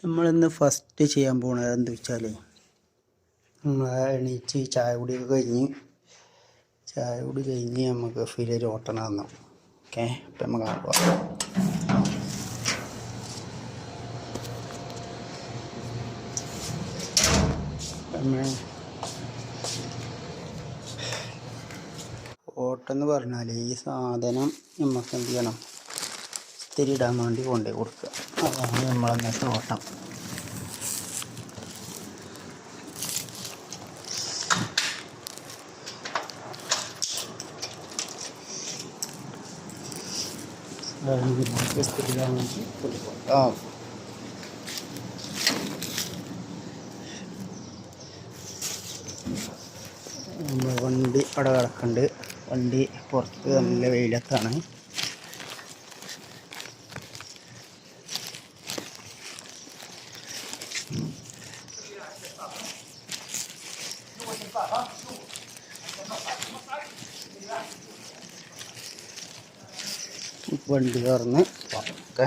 നമ്മളിന്ന് ഫസ്റ്റ് ചെയ്യാൻ പോകുന്നത് എന്താ വെച്ചാൽ നമ്മൾ എണീച്ച് ചായ കുടി കഴിഞ്ഞ് നമുക്ക് ഫിലൊരു ഓട്ടം തന്നു. ഓക്കെ, അപ്പം നമുക്ക് ആവാം. ഓട്ടെന്ന് പറഞ്ഞാൽ ഈ സാധനം നമുക്ക് എന്ത് ചെയ്യണം, ഇസ്തിരി ഇടാൻ വേണ്ടി കൊണ്ടുപോയി കൊടുക്കുക. അതാണ് നമ്മളന്നത്തെ ഓട്ടം. ഇസ്തിരി ഇടാൻ വേണ്ടി കൊണ്ടുപോകാം. നമ്മൾ വണ്ടി അവിടെ കിടക്കുന്നുണ്ട്. വണ്ടി പുറത്ത് നല്ല വെയിലത്താണ്. വണ്ടി തുറന്ന് ഒക്കെ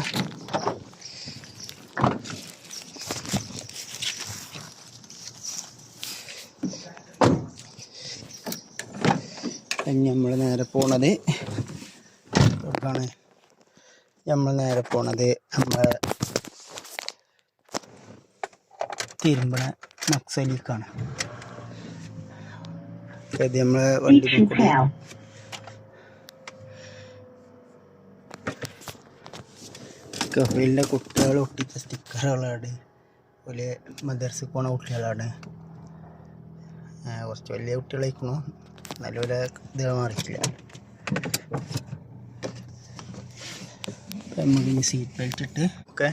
നമ്മൾ നേരെ പോണത് എവിടെയാണ്? നമ്മൾ നേരെ പോണത് നമ്മളെ തിരുമ്പണ നക്സലിക്കാണ്. അതായത് നമ്മളെ വണ്ടി കഫീലിൻ്റെ കുട്ടികൾ ഒട്ടിച്ച സ്റ്റിക്കറുകളാണ്. അതുപോലെ മദർസക്ക് പോണ കുട്ടികളാണ്. കുറച്ച് വലിയ കുട്ടികളായിരിക്കണു, നല്ലപോലെ ഇത് മാറിയിട്ടില്ല. നമുക്കിനി സീറ്റ് ബെൽറ്റ് ഇട്ട് ഓക്കെ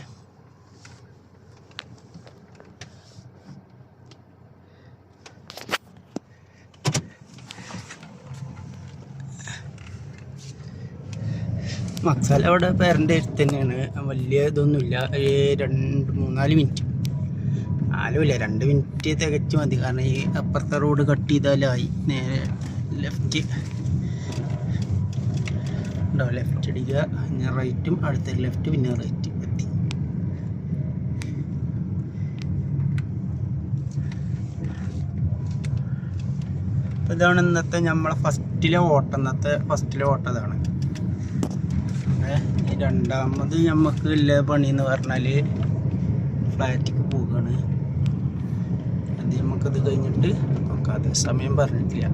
മക്സാല അവിടെ പേരൻ്റെ അടുത്ത് തന്നെയാണ്. വലിയ ഇതൊന്നുമില്ല. 2-3-4 മിനിറ്റ്, 2 മിനിറ്റ് തികച്ച് മതി. കാരണം ഈ അപ്പുറത്തെ റോഡ് കട്ട് ചെയ്താലായി. നേരെ ലെഫ്റ്റ് ഉണ്ടാവും, ലെഫ്റ്റ് അടിക്കുക, പിന്നെ റൈറ്റും, അടുത്ത ലെഫ്റ്റ്, പിന്നെ റൈറ്റ് എത്തി. അപ്പോൾ ഇതാണ് ഇന്നത്തെ നമ്മളെ ഫസ്റ്റിലെ ഓട്ടം അതാണ്. രണ്ടാമത് നമുക്ക് ഉള്ള പണി എന്ന് പറഞ്ഞാൽ ഫ്ലാറ്റിക്ക് പോവുകയാണ്. അത് നമുക്കത് കഴിഞ്ഞിട്ട് നോക്കാം. അത് സമയം പറഞ്ഞിട്ടില്ല.